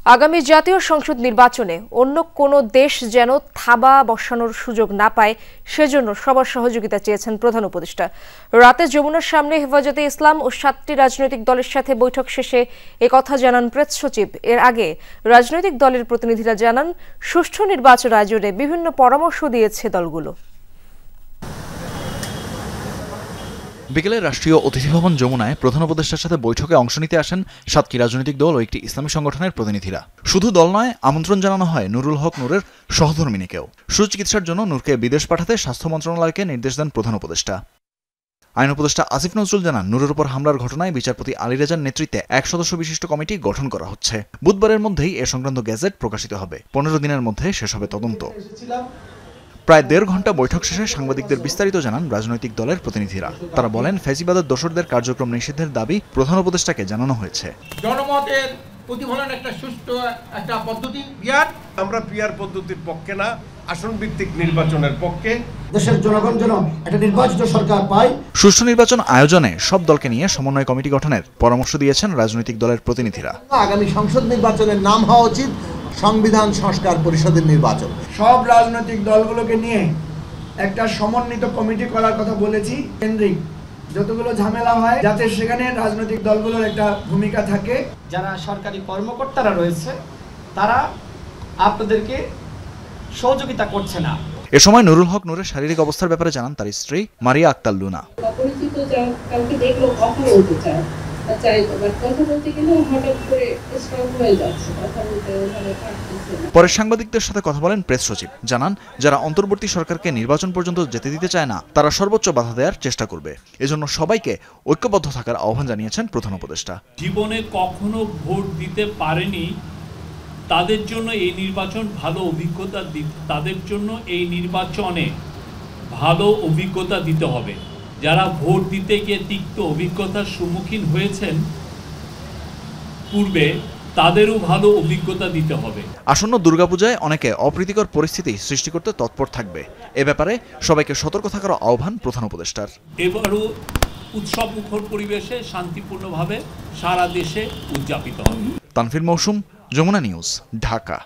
আগামী জাতীয় সংসদ নির্বাচনে অন্য কোনো দেশ যেন থাবা বসানোর সুযোগ না পায় সেজন্য সবার সহযোগিতা চেয়েছেন প্রধান উপদেষ্টা। রাতে যমুনার সামনে হেফাজতে ইসলাম ও 7টি রাজনৈতিক দলের সাথে বৈঠক শেষে একথা জানান প্রেস সচিব। এর আগে রাজনৈতিক দলের প্রতিনিধিরা জানান, সুষ্ঠু নির্বাচন আয়োজনে বিভিন্ন পরামর্শ দিয়েছে দলগুলো। বিকেলে রাষ্ট্রীয় অতিথি ভবন যমুনায় প্রধান উপদেষ্টার সাথে বৈঠকে অংশ নিতে আসেন 7টি রাজনৈতিক দল ও একটি ইসলামী সংগঠনের প্রতিনিধিরা। শুধু দল নয়, আমন্ত্রণ জানানো হয় নুরুল হক নূরের সহধর্মিণীকেও। সুচিকিৎসার জন্য নূরকে বিদেশ পাঠাতে স্বাস্থ্য মন্ত্রণালয়কে নির্দেশ দেন প্রধান উপদেষ্টা। আইন উপদেষ্টা আসিফ নজরুল জানান, নূরের উপর হামলার ঘটনায় বিচারপতি আলী রেজার নেতৃত্বে 1 সদস্য বিশিষ্ট কমিটি গঠন করা হচ্ছে। বুধবারের মধ্যেই এ সংক্রান্ত গেজেট প্রকাশিত হবে। 15 দিনের মধ্যে শেষ হবে তদন্ত। প্রায় 1.5 ঘন্টা বৈঠক শেষে সাংবাদিকদের বিস্তারিত জানান রাজনৈতিক দলের প্রতিনিধিরা। তারা বলেন, ফ্যাসিবাদের দোসরদের কার্যক্রম নিষিদ্ধের দাবি প্রধান উপদেষ্টাকে জানানো হয়েছে। জনমতের প্রতিফলন একটা সুষ্ঠু একটা পদ্ধতি। আমরা পিআর পদ্ধতির পক্ষে না, আসন ভিত্তিক নির্বাচনের পক্ষে। দেশের জনগণ যেন একটা নির্বাচিত সরকার পায়। সুষ্ঠু নির্বাচন আয়োজনে সব দলকে নিয়ে সমন্বয় কমিটি গঠনের পরামর্শ দিয়েছেন রাজনৈতিক দলের প্রতিনিধিরা। আগামী সংসদ নির্বাচনের নাম হওয়া উচিত সংবিধান সংস্কার পরিষদের নির্বাচন। সব রাজনৈতিক দলগুলোকে নিয়ে একটা সমন্বিত কমিটি করার কথা বলেছি। কেন্দ্রিক যতগুলো ঝামেলা হয় যাতে সেখানে রাজনৈতিক দলগুলোর একটা ভূমিকা থাকে। যারা সরকারি কর্মকর্তারা রয়েছে তারা আপনাদেরকে সহযোগিতা করছে না। এ সময় নুরুল হক নূরের শারীরিক অবস্থার ব্যাপারে জানান তার স্ত্রী মারিয়া আক্তার লুনা। অপরিচিত কাউকে দেখলো কথা বলতে চায়, কথা বলতে গেলে হঠাৎ করে স্ট্রোক হয়ে যাচ্ছে, কথা বলতে ওখানে পারতেছে না। পরে সাংবাদিকদের সাথে কথা বলেন প্রেস সচিব। জানান, যারা অন্তর্বর্তী সরকারকে নির্বাচন পর্যন্ত যেতে দিতে চায় না তারা সর্বোচ্চ বাধা দেওয়ার চেষ্টা করবে। এজন্য সবাইকে ঐক্যবদ্ধ থাকার আহ্বান জানিয়েছেন প্রধান উপদেষ্টা। জীবনে কখনো ভোট দিতে পারেনি তাদের জন্য এই নির্বাচন ভালো অভিজ্ঞতা তাদের জন্য এই নির্বাচনে ভালো অভিজ্ঞতা দিতে হবে। যারা ভোট দিতে গিয়ে তিক্ত অভিজ্ঞতার সম্মুখীন হয়েছেন পূর্বে, তাদেরও ভালো অভিজ্ঞতা দিতে হবে। আসন্ন দুর্গাপূজায় অনেকে অপ্রীতিকর পরিস্থিতি সৃষ্টি করতে তৎপর থাকবে। এ ব্যাপারে সবাইকে সতর্ক থাকার আহ্বান প্রধান উপদেষ্টার। এবারও উৎসব মুখর পরিবেশে শান্তিপূর্ণভাবে সারা দেশে উদযাপিত হবে। তানভীর মৌসুম, যমুনা নিউজ, ঢাকা।